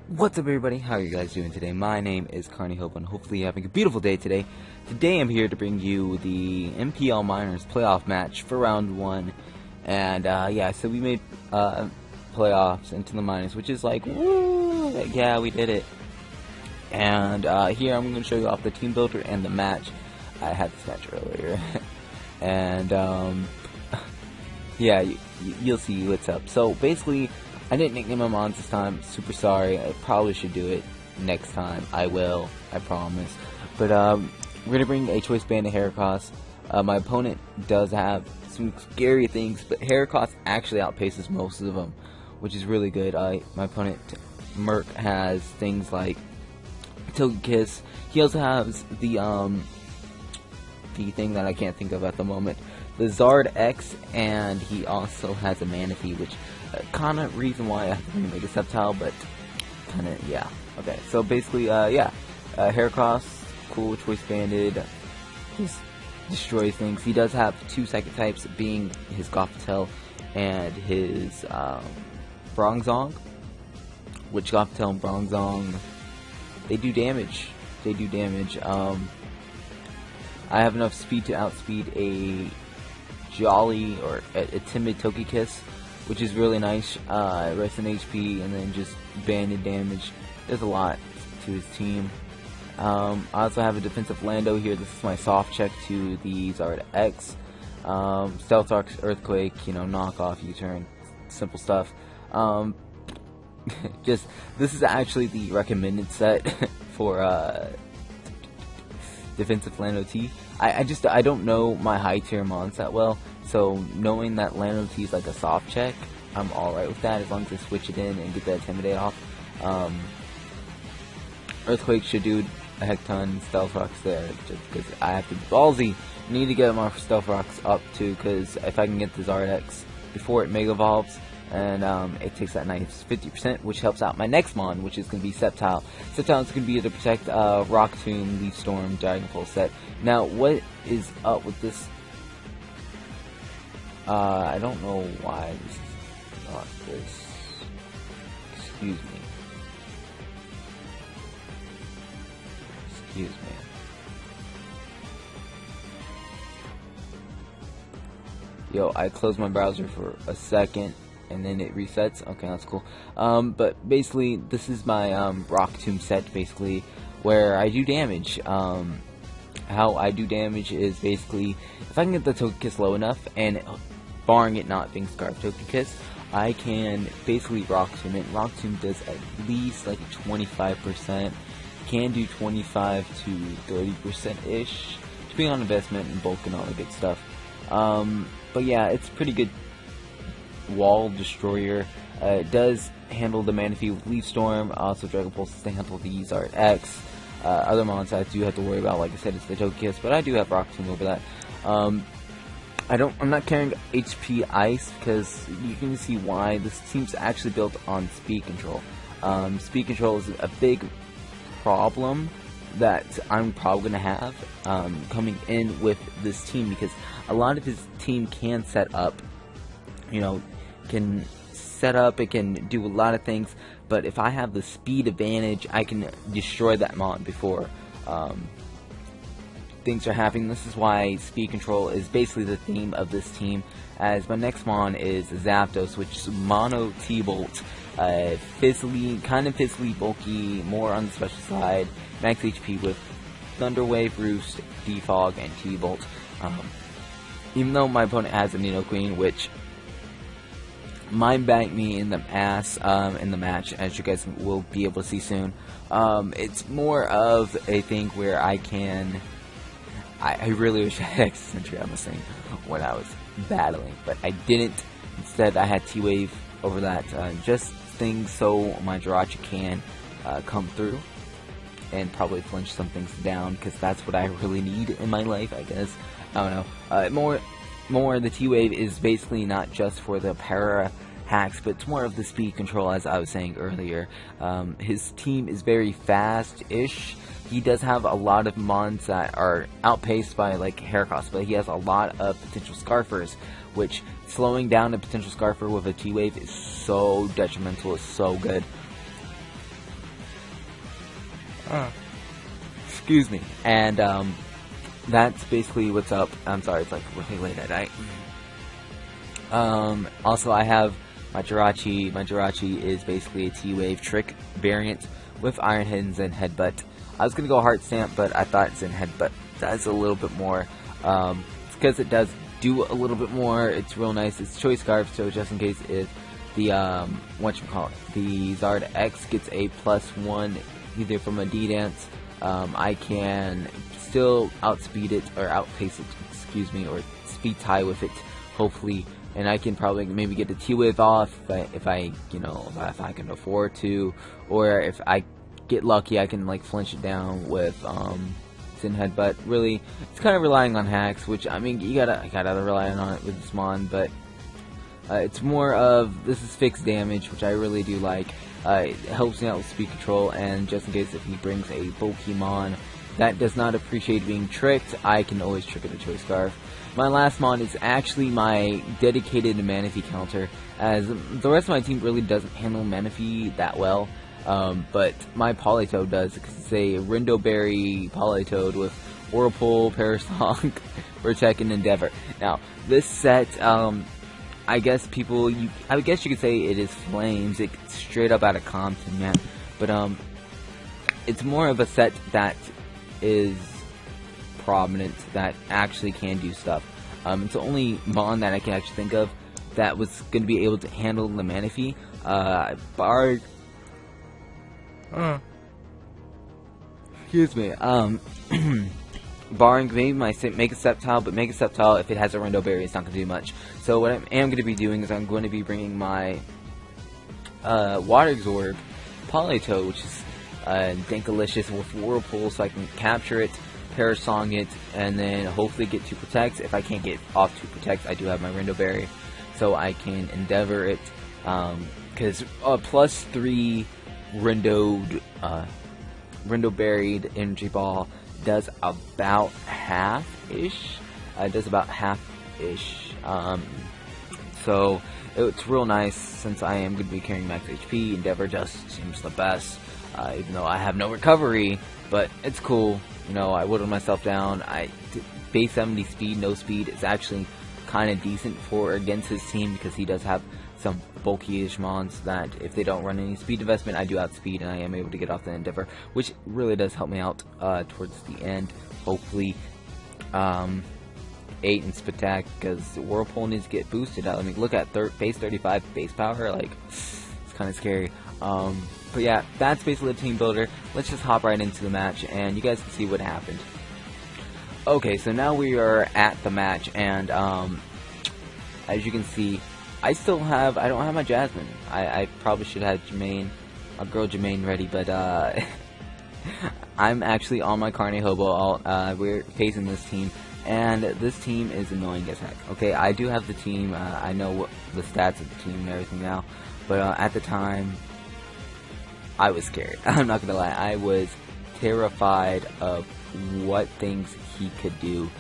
What's up, everybody? How are you guys doing today? My name is Carney Hope, and hopefully you're having a beautiful day today. Today I'm here to bring you the MPL Minors playoff match for round 1. And yeah, so we made playoffs into the minors, which is like, woo! Yeah, we did it. And here I'm going to show you off the team builder and the match. I had this match earlier. And yeah, you'll see what's up. So basically, I didn't nickname my mons this time. Super sorry. I probably should do it next time. I will. I promise. But we're gonna bring a choice band to Heracross. My opponent does have some scary things, but Heracross actually outpaces most of them, which is really good. My opponent Murk has things like Togekiss. He also has the thing that I can't think of at the moment, the Zard X, and he also has a Manaphy, which kind of reason why I have to make a Sceptile, but kind of, yeah. Okay, so basically, yeah, Heracross, cool, choice banded, just destroys things. He does have 2 psychic types, being his Gothitelle and his Bronzong, which Gothitelle and Bronzong, they do damage. They do damage. I have enough speed to outspeed a Jolly or a timid Togekiss, which is really nice. Rest in HP and then just banded damage. There's a lot to his team. I also have a defensive Lando here. This is my soft check to the Zard X. Stealth Arc, Earthquake, you know, knockoff, U-turn, simple stuff. Just, this is actually the recommended set for defensive Lando T. I don't know my high tier mons that well, so knowing that Lando T is like a soft check, I'm alright with that as long as I switch it in and get that Intimidate off. Earthquake should do a heck ton. Stealth Rocks there, just because I have to be ballsy. Need to get my Stealth Rocks up too, because if I can get the Zard X before it Mega Evolves, and it takes that nice 50%, which helps out my next mon, which is going to be Sceptile. Sceptile is going to be to protect Rock Tomb, Leaf Storm, Dragon Pulse set. Now, what is up with this? I don't know why this is not this. Excuse me. Excuse me. Yo, I closed my browser for a second and then it resets. Okay, that's cool. But basically, this is my Rock Tomb set, basically, where I do damage. How I do damage is basically, if I can get the Togekiss low enough, and barring it not being Scarf Togekiss, I can basically Rock Tomb it. Rock Tomb does at least like 25%, can do 25 to 30%-ish, depending on investment and bulk and all the good stuff. But yeah, it's pretty good wall destroyer. It does handle the Manaphy with Leaf Storm, also Dragon Pulse to handle the Zard X. Other mons I do have to worry about, like I said, it's the Togekiss, but I do have Rock Tomb over that. I'm not carrying HP Ice because you can see why. This team's actually built on speed control. Speed control is a big problem that I'm probably going to have coming in with this team, because a lot of his team can set up, you know, can set up, it can do a lot of things, but if I have the speed advantage, I can destroy that mon before things are happening. This is why speed control is basically the theme of this team, as my next mon is Zapdos, which is Mono T-Bolt. Fizzly, kind of fizzly, bulky, more on the special side, max HP with Thunder Wave, Roost, Defog, and T-Bolt. Even though my opponent has a Nidoqueen, which mind banked me in the ass in the match, as you guys will be able to see soon. It's more of a thing where I can... I really wish I had X-Sentry on this thing when I was battling, but I didn't. Instead, I had T-Wave over that. Just things so my Jirachi can come through and probably flinch some things down, because that's what I really need in my life, I guess. I don't know. More the T-Wave is basically not just for the para hacks, but it's more of the speed control, as I was saying earlier. His team is very fast-ish. He does have a lot of mons that are outpaced by, like, Heracross, but he has a lot of potential Scarfers, which slowing down a potential Scarfer with a T-Wave is so detrimental, it's so good. Excuse me. And that's basically what's up. I'm sorry, it's like really late at night. Also, I have my Jirachi. My Jirachi is basically a T-Wave trick variant with Iron Head and Zen Headbutt. I was going to go Heart Stamp, but I thought Zen Headbutt does a little bit more. It's because it does do a little bit more. It's real nice. It's Choice Scarf, so just in case if the, the Zard X gets a +1 either from a D-Dance, I can still outspeed it, or outpace it, excuse me, or speed tie with it, hopefully. And I can probably maybe get the T-Wave off if I can afford to, or if I get lucky, I can like flinch it down with Zen Headbutt. Really, it's kind of relying on hacks, which I mean you gotta rely on it with this mon, but it's more of this is fixed damage, which I really do like. It helps me out with speed control, and just in case if he brings a bulky mon that does not appreciate being tricked, I can always trick it with Choice Scarf. My last mon is actually my dedicated Manaphy counter, as the rest of my team really doesn't handle Manaphy that well, but my Politoed does, because it's a Rindoberry Politoed with Whirlpool, Parasong, Protect, and Endeavor. Now, this set, I guess you could say it is Flames. It's straight up out of Compton, man. But, it's more of a set that is prominent, that actually can do stuff. It's the only mon that I can actually think of that was going to be able to handle the Manaphy. Excuse me. Barring maybe my Mega Sceptile, but Mega Sceptile, if it has a Rindo Berry, it's not going to do much. So what I am going to be doing is I'm going to be bringing my Water Absorb Politoed, which is Dankalicious with Whirlpool, so I can capture it, Parasong it, and then hopefully get 2 Protects. If I can't get off 2 Protects, I do have my Rindo Berry, so I can Endeavor it, because +3 Rindo Berried Energy Ball does about half-ish. So it's real nice since I am going to be carrying max HP. Endeavor just seems the best, even though I have no recovery, but it's cool. You know, I whittled myself down. Base 70 speed, no speed is actually kind of decent for against his team, because he does have some bulky-ish mons that if they don't run any speed investment, I do outspeed and I am able to get off the Endeavor, which really does help me out towards the end. Hopefully 8 in Spatak, because Whirlpool needs to get boosted out. I mean, look at base 35 base power, like, it's kind of scary. But yeah, that's basically the team builder. Let's just hop right into the match and you guys can see what happened. Okay, so now we are at the match, and as you can see, I don't have my Jasmine. I probably should have Jermaine, our girl Jermaine, ready, but I'm actually on my Carne Hobo. We're facing this team, and this team is annoying as heck. Okay, I do have the team. I know what the stats of the team and everything now, but at the time, I was scared. I'm not gonna lie. I was terrified of what things he could do,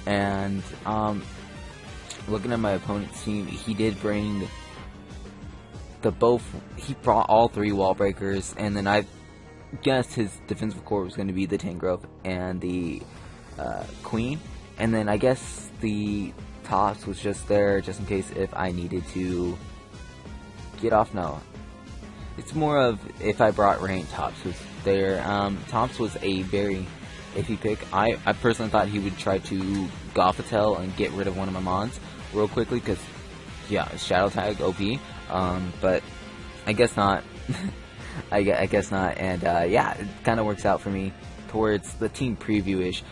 and looking at my opponent's team, he did bring he brought all 3 wall breakers, and then I guessed his defensive core was going to be the Tangrowth and the Queen, and then I guess the Tops was just there just in case if I needed to get off. No, it's more of if I brought rain. Tops was there. Tops was a very iffy pick. I personally thought he would try to Gothitelle and get rid of one of my mons real quickly, because yeah, Shadow Tag OP, but I guess not. I guess not, and yeah, it kind of works out for me towards the team preview-ish.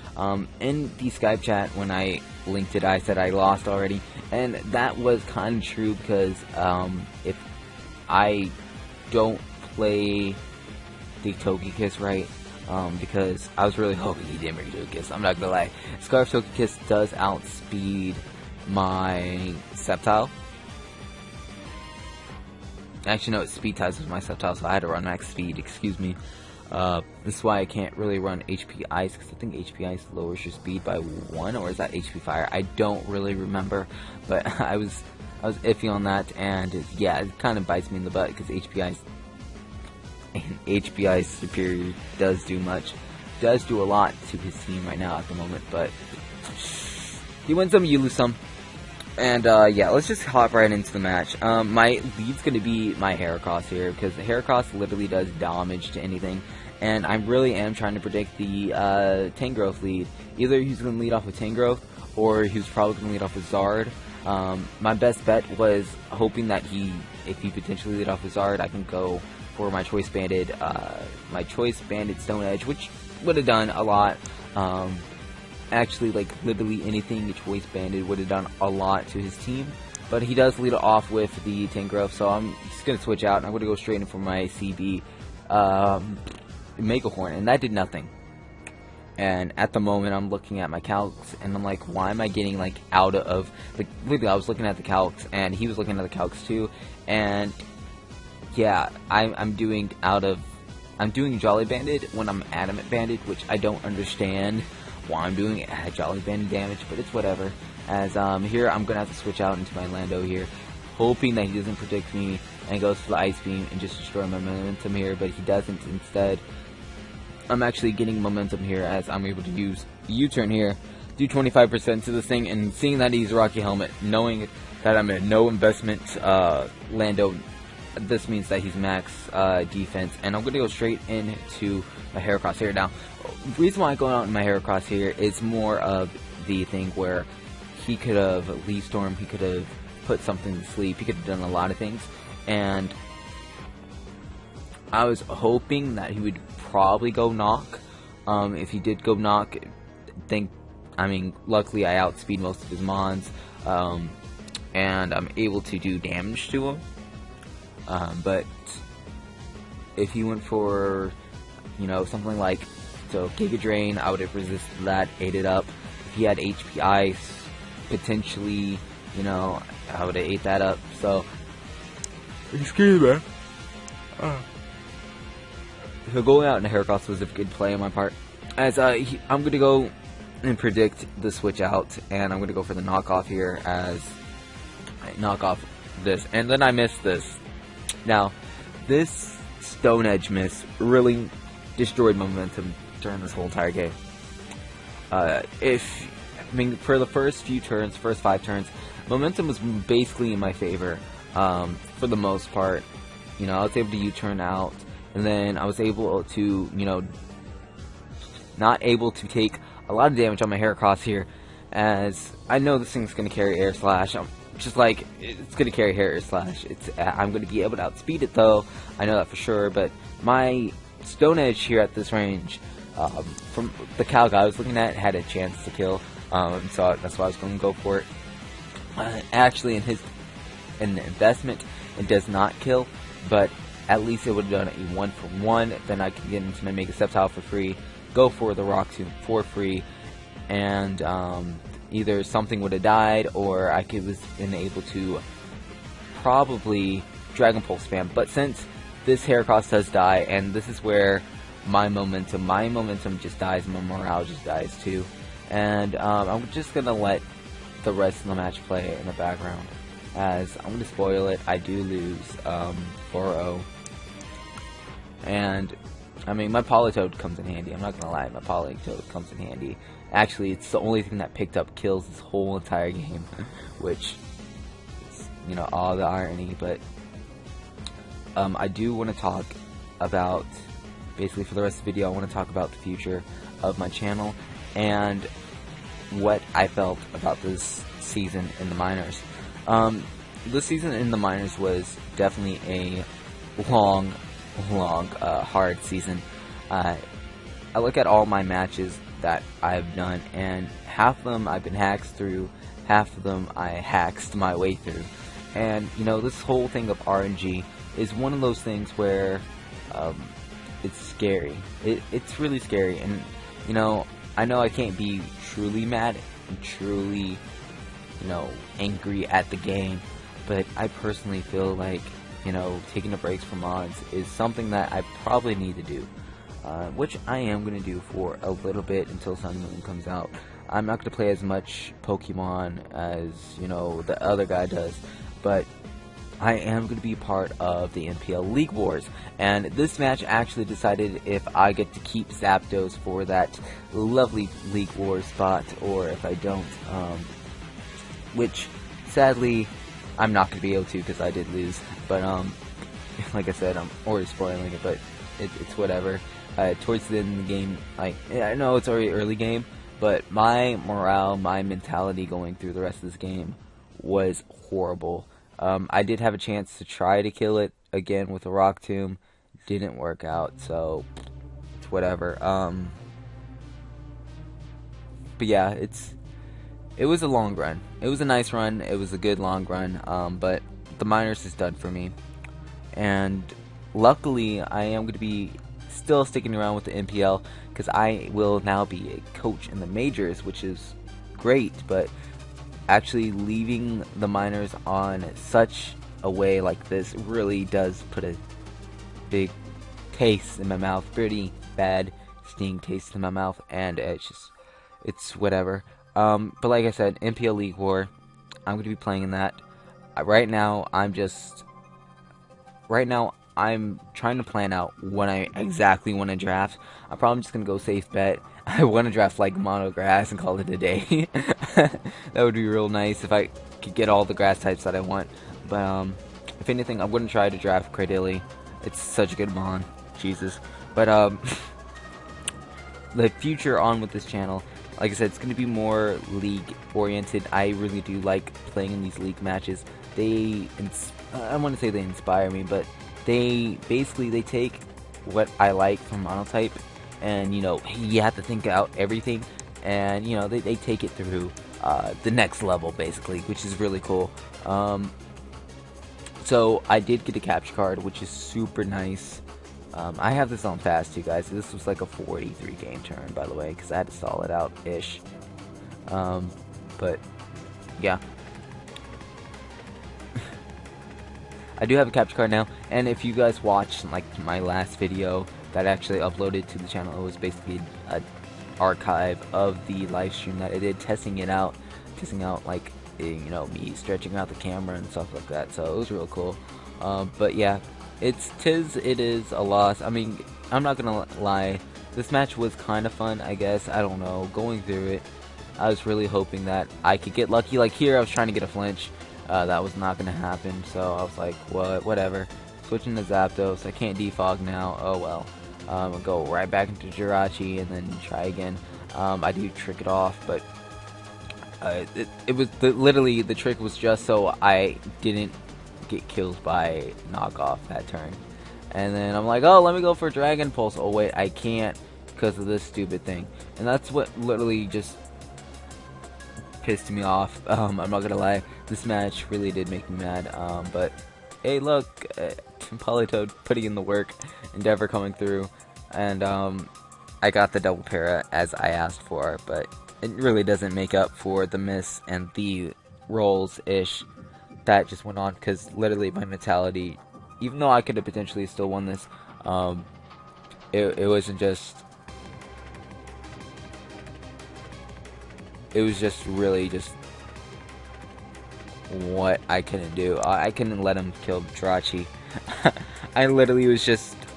In the Skype chat, when I linked it, I said I lost already, and that was kind of true, because if I don't play the Togekiss right, because I was really hoping he didn't bring Togekiss, I'm not gonna lie. Scarf Togekiss does outspeed my Sceptile. Actually, no, it's speed ties with my Sceptile, so I had to run max speed, excuse me. This is why I can't really run HP Ice, because I think HP Ice lowers your speed by 1, or is that HP Fire? I don't really remember, but I was I was iffy on that, and yeah, it kind of bites me in the butt because HP and HPI Superior does do much. Does do a lot to his team right now at the moment, but you win some, you lose some. And yeah, let's just hop right into the match. My lead's going to be my Heracross here, because the Heracross literally does damage to anything. And I really am trying to predict the Tangrowth lead. Either he's going to lead off with Tangrowth, or he's probably going to lead off with Zard. My best bet was hoping that if he potentially lead off with Zard, I can go for my Choice Banded Stone Edge, which would have done a lot. Actually, like, literally anything Choice Banded would have done a lot to his team. But he does lead off with the Tangrowth, so I'm just going to switch out, and I'm going to go straight in for my CB Mega Horn, and that did nothing. And at the moment, I'm looking at my calcs, and I'm like, why am I getting, like, out of, like, literally, I was looking at the calcs, and he was looking at the calcs too, and, yeah, I'm doing Jolly Banded when I'm Adamant Banded, which I don't understand why I'm doing Jolly Banded damage, but it's whatever. As, here, I'm gonna have to switch out into my Lando here, hoping that he doesn't predict me, and goes for the Ice Beam, and just destroy my momentum here, but he doesn't. Instead, I'm actually getting momentum here, as I'm able to use U-turn here, do 25% to this thing, and seeing that he's Rocky Helmet, knowing that I'm a no investment Lando, this means that he's max defense, and I'm going to go straight into my Heracross here. Now, the reason why I go out in my Heracross here is more of the thing where he could have Leaf Storm, he could have put something to sleep, he could have done a lot of things, and I was hoping that he would probably go Knock. If he did go Knock, luckily I outspeed most of his mons, and I'm able to do damage to him. But if he went for, something like, Giga Drain, I would have resisted that, ate it up. If he had HP Ice, potentially, I would have ate that up. So, excuse me. So going out in the Heracross was a good play on my part. As I'm going to go and predict the switch out, and I'm going to go for the knockoff here, as I knock off this, and then I miss this. Now, this Stone Edge miss really destroyed momentum during this whole entire game. For the first 5 turns, momentum was basically in my favor, for the most part. I was able to U-turn out, and then I was able to, not able to take a lot of damage on my Heracross here, as I know this thing's going to carry Air Slash. Just like, it's going to carry Air Slash. I'm going to be able to outspeed it, though. I know that for sure, but my Stone Edge here at this range, from the calc I was looking at, had a chance to kill, so that's why I was going to go for it. Actually, in the investment, it does not kill, but at least it would have done a 1-for-1. Then I could get into my Mega Sceptile for free, go for the Rock Tomb for free, and either something would have died, or I was able to probably Dragon Pulse spam. But since this Heracross does die, and this is where my momentum just dies, and my morale just dies too. And I'm just gonna let the rest of the match play in the background, as I'm gonna spoil it. I do lose 4-0, and my Politoed comes in handy. I'm not gonna lie, my Politoed comes in handy. Actually, it's the only thing that picked up kills this whole entire game, which is, all the irony. But I do want to talk about, basically for the rest of the video, I want to talk about the future of my channel and what I felt about this season in the minors. This season in the minors was definitely a long, hard season. I look at all my matches that I've done, and half of them I've been hacked through, half of them I hacked my way through. And this whole thing of RNG is one of those things where it's scary. It's really scary, and I know I can't be truly mad and truly angry at the game, but I personally feel like taking a break from mods is something that I probably need to do. Which I am going to do for a little bit until Sun and Moon comes out. I'm not going to play as much Pokemon as, the other guy does, but I am going to be part of the NPL League Wars, and this match actually decided if I get to keep Zapdos for that lovely League Wars spot, or if I don't, which, sadly, I'm not going to be able to because I did lose, but, like I said, I'm already spoiling it, but it's whatever. Towards the end of the game, I know it's already early game, but my morale, my mentality going through the rest of this game was horrible. I did have a chance to try to kill it again with a Rock Tomb. Didn't work out, so it's whatever. But yeah, it was a long run. It was a nice run. It was a good long run. But the minors is done for me. And luckily, I am going to be still sticking around with the NPL because I will now be a coach in the majors, which is great. But actually leaving the minors on such a way like this really does put a big taste in my mouth, pretty bad sting taste in my mouth, and it's whatever. But like I said, NPL League War, I'm going to be playing in that. Right now I'm trying to plan out when I exactly want to draft. I'm probably just going to go safe bet. I want to draft like mono grass and call it a day. That would be real nice if I could get all the grass types that I want. But if anything, I'm going to try to draft Cradilly. It's such a good mon. Jesus. But the future on with this channel, like I said, it's going to be more league oriented. I really do like playing in these league matches. I want to say they inspire me, but they take what I like from Monotype, and you have to think out everything, and they take it through the next level basically, which is really cool. So I did get a capture card, which is super nice. I have this on fast too, guys. This was like a 43 game turn, by the way, because I had to stall it out ish. But yeah. I do have a capture card now, and if you guys watched like my last video that I actually uploaded to the channel, it was basically an archive of the live stream that I did testing out like me stretching out the camera and stuff like that. So it was real cool. But yeah, it is a loss. I mean, I'm not gonna lie, this match was kind of fun, I guess. I don't know, going through it, I was really hoping that I could get lucky. Like here, I was trying to get a flinch. That was not going to happen, so I was like, whatever. Switching to Zapdos, I can't defog now, oh well. I'll go right back into Jirachi and then try again. I do trick it off, but it was literally the trick was just so I didn't get killed by knockoff that turn. And then I'm like, oh, let me go for Dragon Pulse. Oh wait, I can't because of this stupid thing. And that's what literally just pissed me off. I'm not gonna lie, this match really did make me mad. But hey, look, Politoed putting in the work, Endeavor coming through, and I got the double para as I asked for, but it really doesn't make up for the miss and the rolls ish that just went on, because literally my mentality, even though I could have potentially still won this, it wasn't just. It was just really just what I couldn't do. I couldn't let him kill Jirachi. I literally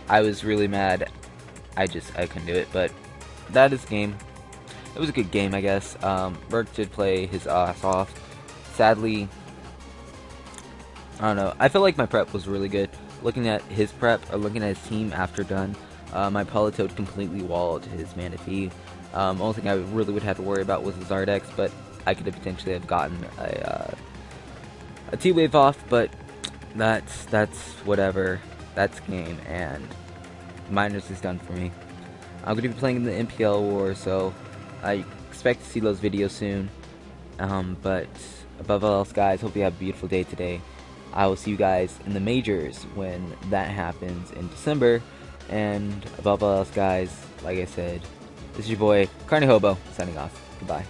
I was really mad. I couldn't do it, but that is game. It was a good game, I guess. Murk did play his ass off. Sadly, I don't know. I feel like my prep was really good. Looking at his prep, or looking at his team after done, my Politoed completely walled his Manaphy. Only thing I really would have to worry about was the Zardex, but I could have potentially have gotten a T-Wave off, but that's whatever. That's game, and minors is done for me. I'm going to be playing in the NPL War, so I expect to see those videos soon. But above all else, guys, hope you have a beautiful day today. I will see you guys in the majors when that happens in December. And above all else, guys, like I said, this is your boy, Carney Hobo, signing off. Goodbye.